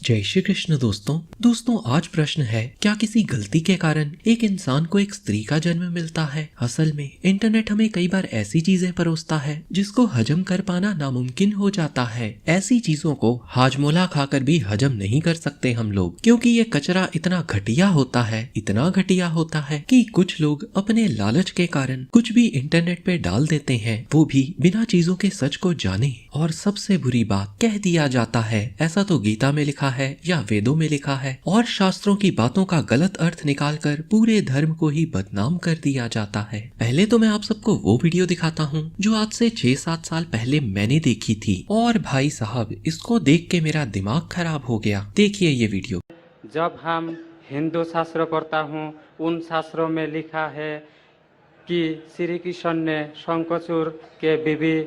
जय श्री कृष्ण दोस्तों आज प्रश्न है, क्या किसी गलती के कारण एक इंसान को एक स्त्री का जन्म मिलता है? असल में इंटरनेट हमें कई बार ऐसी चीजें परोसता है जिसको हजम कर पाना नामुमकिन हो जाता है। ऐसी चीजों को हाजमोला खाकर भी हजम नहीं कर सकते हम लोग, क्योंकि ये कचरा इतना घटिया होता है कि कुछ लोग अपने लालच के कारण कुछ भी इंटरनेट पे डाल देते हैं, वो भी बिना चीजों के सच को जाने। और सबसे बुरी बात, कह दिया जाता है, ऐसा तो गीता में लिखा है या वेदों में लिखा है, और शास्त्रों की बातों का गलत अर्थ निकालकर पूरे धर्म को ही बदनाम कर दिया जाता है। पहले तो मैं आप सबको वो वीडियो दिखाता हूँ जो आज से 6-7 साल पहले मैंने देखी थी, और भाई साहब इसको देख के मेरा दिमाग खराब हो गया। देखिए ये वीडियो। जब हम हिंदू शास्त्र पढ़ता हूँ, उन शास्त्रों में लिखा है कि श्री कृष्ण ने शंखचूड़ के बीवी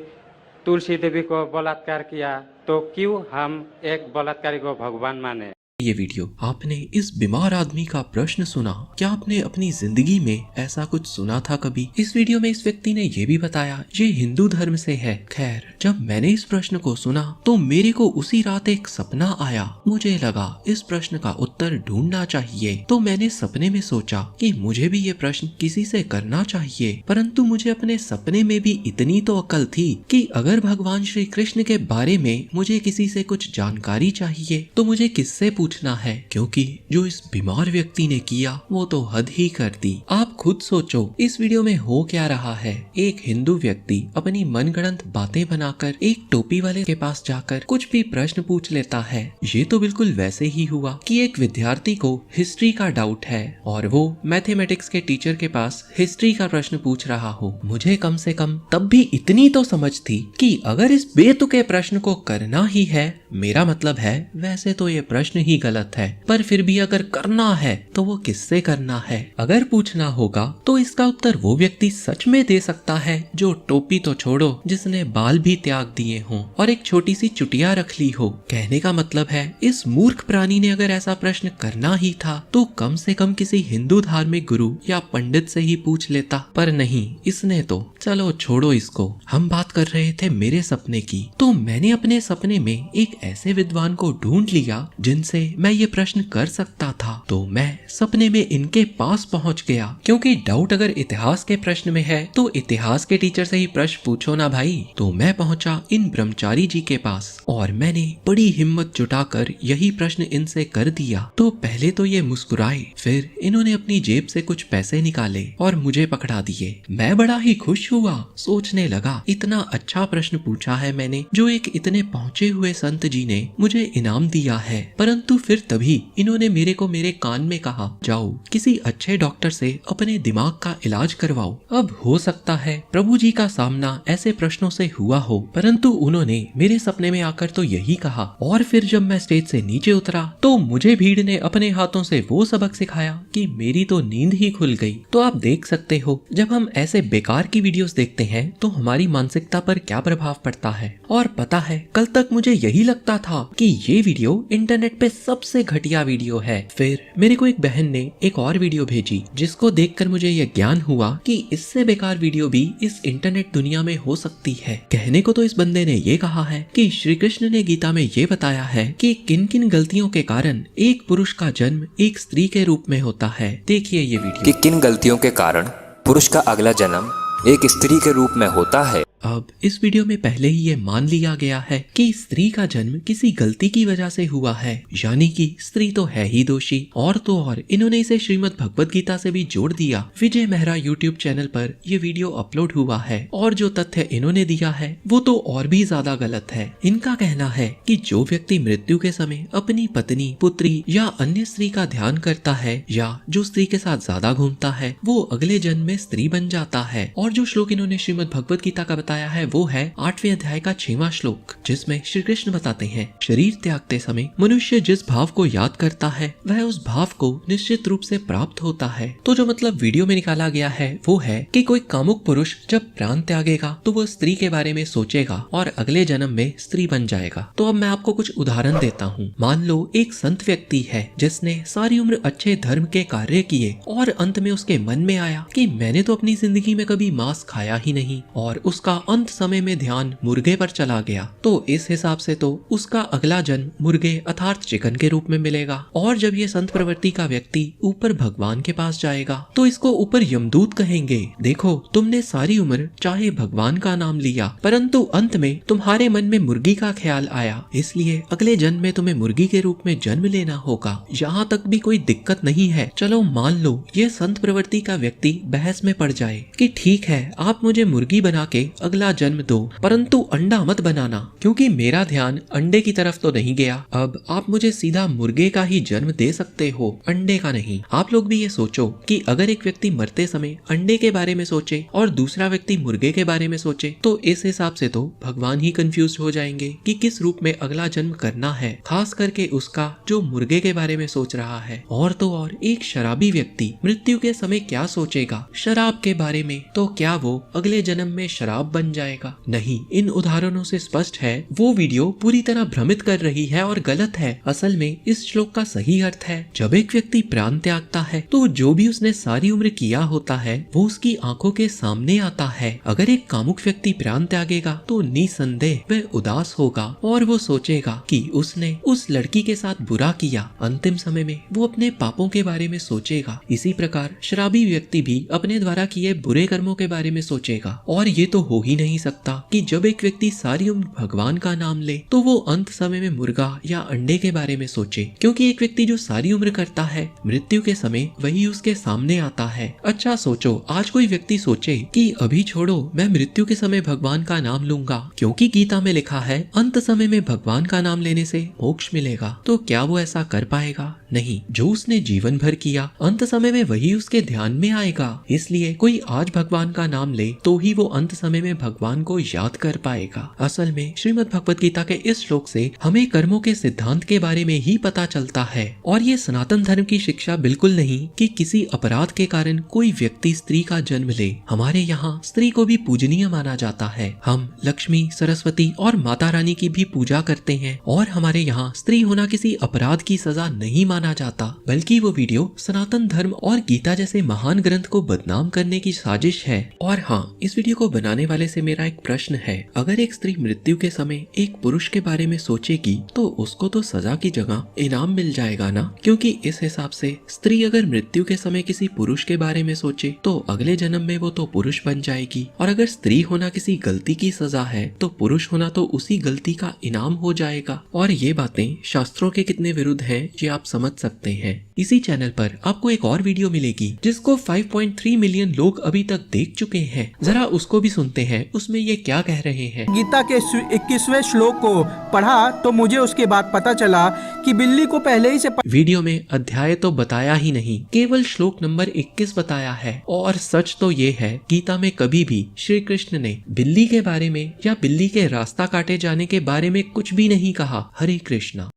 तुलसी देवी को बलात्कार किया, तो क्यों हम एक बलात्कारी को भगवान माने? ये वीडियो। आपने इस बीमार आदमी का प्रश्न सुना? क्या आपने अपनी जिंदगी में ऐसा कुछ सुना था कभी? इस वीडियो में इस व्यक्ति ने ये भी बताया ये हिंदू धर्म से है। खैर, जब मैंने इस प्रश्न को सुना तो मेरे को उसी रात एक सपना आया। मुझे लगा इस प्रश्न का उत्तर ढूंढना चाहिए, तो मैंने सपने में सोचा कि मुझे भी ये प्रश्न किसी से करना चाहिए। परंतु मुझे अपने सपने में भी इतनी तो अकल थी कि अगर भगवान श्री कृष्ण के बारे में मुझे किसी से कुछ जानकारी चाहिए तो मुझे किससे पूछना है, क्योंकि जो इस बीमार व्यक्ति ने किया वो तो हद ही कर दी। आप खुद सोचो इस वीडियो में हो क्या रहा है। एक हिंदू व्यक्ति अपनी मनगढ़ंत बातें बनाकर एक टोपी वाले के पास जाकर कुछ भी प्रश्न पूछ लेता है। ये तो बिल्कुल वैसे ही हुआ कि एक विद्यार्थी को हिस्ट्री का डाउट है और वो मैथमेटिक्स के टीचर के पास हिस्ट्री का प्रश्न पूछ रहा हो। मुझे कम से कम तब भी इतनी तो समझ थी कि अगर इस बेतुके प्रश्न को करना ही है, मेरा मतलब है वैसे तो ये प्रश्न ही गलत है, पर फिर भी अगर करना है तो वो किससे करना है? अगर पूछना होगा तो इसका उत्तर वो व्यक्ति सच में दे सकता है जो टोपी तो छोड़ो, जिसने बाल भी त्याग दिए हों और एक छोटी सी चुटिया रख ली हो। कहने का मतलब है इस मूर्ख प्राणी ने अगर ऐसा प्रश्न करना ही था तो कम से कम किसी हिंदू धार्मिक गुरु या पंडित से ही पूछ लेता, पर नहीं, इसने तो चलो छोड़ो इसको। हम बात कर रहे थे मेरे सपने की, तो मैंने अपने सपने में एक ऐसे विद्वान को ढूंढ लिया जिनसे मैं ये प्रश्न कर सकता था। तो मैं सपने में इनके पास पहुंच गया, क्योंकि डाउट अगर इतिहास के प्रश्न में है तो इतिहास के टीचर से ही प्रश्न पूछो ना भाई। तो मैं पहुंचा इन ब्रह्मचारी जी के पास और मैंने बड़ी हिम्मत जुटाकर यही प्रश्न इनसे कर दिया। तो पहले तो ये मुस्कुराए, फिर इन्होंने अपनी जेब से कुछ पैसे निकाले और मुझे पकड़ा दिए। मैं बड़ा ही खुश हुआ, सोचने लगा इतना अच्छा प्रश्न पूछा है मैंने जो एक इतने पहुंचे हुए संत जी ने मुझे इनाम दिया है। परंतु फिर तभी इन्होंने मेरे कान में कहा, जाओ किसी अच्छे डॉक्टर से अपने दिमाग का इलाज करवाओ। अब हो सकता है प्रभु जी का सामना ऐसे प्रश्नों से हुआ हो, परंतु उन्होंने मेरे सपने में आकर तो यही कहा। और फिर जब मैं स्टेज से नीचे उतरा तो मुझे भीड़ ने अपने हाथों से वो सबक सिखाया कि मेरी तो नींद ही खुल गई। तो आप देख सकते हो जब हम ऐसे बेकार की वीडियोस देखते हैं तो हमारी मानसिकता पर क्या प्रभाव पड़ता है। और पता है, कल तक मुझे यही लगता था कि ये वीडियो इंटरनेट पे सबसे घटिया वीडियो है। फिर मेरे को एक बहन ने एक और वीडियो भेजी जिसको देखकर मुझे यह ज्ञान हुआ कि इससे बेकार वीडियो भी इस इंटरनेट दुनिया में हो सकती है। कहने को तो इस बंदे ने ये कहा है कि श्री कृष्ण ने गीता में ये बताया है कि किन किन गलतियों के कारण एक पुरुष का जन्म एक स्त्री के रूप में होता है। देखिए ये वीडियो कि किन गलतियों के कारण पुरुष का अगला जन्म एक स्त्री के रूप में होता है। अब इस वीडियो में पहले ही ये मान लिया गया है कि स्त्री का जन्म किसी गलती की वजह से हुआ है, यानी कि स्त्री तो है ही दोषी। और तो और इन्होंने इसे श्रीमद् भगवत गीता से भी जोड़ दिया। विजय मेहरा यूट्यूब चैनल पर ये वीडियो अपलोड हुआ है और जो तथ्य इन्होंने दिया है वो तो और भी ज्यादा गलत है। इनका कहना है कि जो व्यक्ति मृत्यु के समय अपनी पत्नी, पुत्री या अन्य स्त्री का ध्यान करता है या जो स्त्री के साथ ज्यादा घूमता है वो अगले जन्म में स्त्री बन जाता है। और जो श्लोक इन्होंने श्रीमद् भगवत गीता का बताया है वो है 8वें अध्याय का 6वां श्लोक, जिसमें श्री कृष्ण बताते हैं, शरीर त्यागते समय मनुष्य जिस भाव को याद करता है वह उस भाव को निश्चित रूप से प्राप्त होता है। तो जो मतलब वीडियो में निकाला गया है वो है कि कोई कामुक पुरुष जब प्राण त्यागेगा तो वो स्त्री के बारे में सोचेगा और अगले जन्म में स्त्री बन जाएगा। तो अब मैं आपको कुछ उदाहरण देता हूँ। मान लो एक संत व्यक्ति है जिसने सारी उम्र अच्छे धर्म के कार्य किए और अंत में उसके मन में आया कि मैंने तो अपनी जिंदगी में कभी मांस खाया ही नहीं, और उसका अंत समय में ध्यान मुर्गे पर चला गया तो इस हिसाब से तो उसका अगला जन्म मुर्गे अर्थात चिकन के रूप में मिलेगा। और जब ये संत प्रवृत्ति का व्यक्ति ऊपर भगवान के पास जाएगा तो इसको ऊपर यमदूत कहेंगे, देखो तुमने सारी उम्र चाहे भगवान का नाम लिया परंतु अंत में तुम्हारे मन में मुर्गी का ख्याल आया, इसलिए अगले जन्म में तुम्हें मुर्गी के रूप में जन्म लेना होगा। यहाँ तक भी कोई दिक्कत नहीं है। चलो मान लो ये संत प्रवृत्ति का व्यक्ति बहस में पड़ जाए कि ठीक है आप मुझे मुर्गी बना के अगला जन्म दो परंतु अंडा मत बनाना, क्योंकि मेरा ध्यान अंडे की तरफ तो नहीं गया। अब आप मुझे सीधा मुर्गे का ही जन्म दे सकते हो, अंडे का नहीं। आप लोग भी ये सोचो कि अगर एक व्यक्ति मरते समय अंडे के बारे में सोचे और दूसरा व्यक्ति मुर्गे के बारे में सोचे तो इस हिसाब से तो भगवान ही कंफ्यूज हो जाएंगे कि किस रूप में अगला जन्म करना है, खास करके उसका जो मुर्गे के बारे में सोच रहा है। और तो और एक शराबी व्यक्ति मृत्यु के समय क्या सोचेगा शराब के बारे में, तो क्या वो अगले जन्म में शराब बन जाएगा? नहीं, इन उदाहरणों से स्पष्ट है वो वीडियो पूरी तरह भ्रमित कर रही है और गलत है। असल में इस श्लोक का सही अर्थ है, जब एक व्यक्ति प्राण त्यागता है तो जो भी उसने सारी उम्र किया होता है वो उसकी आंखों के सामने आता है। अगर एक कामुक व्यक्ति प्राण त्यागेगा तो निसंदेह वह उदास होगा और वो सोचेगा कि उसने उस लड़की के साथ बुरा किया। अंतिम समय में वो अपने पापों के बारे में सोचेगा। इसी प्रकार शराबी व्यक्ति भी अपने द्वारा किए बुरे कर्मों के बारे में सोचेगा। और ये तो हो ही नहीं सकता कि जब एक व्यक्ति सारी उम्र भगवान का नाम ले तो वो अंत समय में मुर्गा या अंडे के बारे में सोचे, क्योंकि एक व्यक्ति जो सारी उम्र करता है मृत्यु के समय वही उसके सामने आता है। अच्छा सोचो, आज कोई व्यक्ति सोचे कि अभी छोड़ो मैं मृत्यु के समय भगवान का नाम लूंगा क्योंकि गीता में लिखा है अंत समय में भगवान का नाम लेने से मोक्ष मिलेगा, तो क्या वो ऐसा कर पाएगा? नहीं। जो उसने जीवन भर किया अंत समय में वही उसके ध्यान में आएगा। इसलिए कोई आज भगवान का नाम ले तो ही वो अंत समय में भगवान को याद कर पाएगा। असल में श्रीमद् भगवत गीता के इस श्लोक से हमें कर्मों के सिद्धांत के बारे में ही पता चलता है। और ये सनातन धर्म की शिक्षा बिल्कुल नहीं कि किसी अपराध के कारण कोई व्यक्ति स्त्री का जन्म ले। हमारे यहाँ स्त्री को भी पूजनीय माना जाता है। हम लक्ष्मी, सरस्वती और माता रानी की भी पूजा करते हैं और हमारे यहाँ स्त्री होना किसी अपराध की सजा नहीं माना जाता, बल्कि वो वीडियो सनातन धर्म और गीता जैसे महान ग्रंथ को बदनाम करने की साजिश है। और हाँ, इस वीडियो को बनाने वाले से मेरा एक प्रश्न है, अगर एक स्त्री मृत्यु के समय एक पुरुष के बारे में सोचेगी तो उसको तो सजा की जगह इनाम मिल जाएगा ना? क्योंकि इस हिसाब से स्त्री अगर मृत्यु के समय किसी पुरुष के बारे में सोचे तो अगले जन्म में वो तो पुरुष बन जाएगी, और अगर स्त्री होना किसी गलती की सजा है तो पुरुष होना तो उसी गलती का इनाम हो जाएगा। और ये बातें शास्त्रों के कितने विरुद्ध हैं ये आप समझ सकते हैं। इसी चैनल पर आपको एक और वीडियो मिलेगी जिसको 5.3 मिलियन लोग अभी तक देख चुके हैं, जरा उसको भी सुनते हैं उसमें ये क्या कह रहे हैं। गीता के 21वें श्लोक को पढ़ा तो मुझे उसके बाद पता चला कि बिल्ली को पहले ही से वीडियो में अध्याय तो बताया ही नहीं, केवल श्लोक नंबर 21 बताया है। और सच तो ये है, गीता में कभी भी श्री कृष्ण ने बिल्ली के बारे में या बिल्ली के रास्ता काटे जाने के बारे में कुछ भी नहीं कहा। हरे कृष्णा।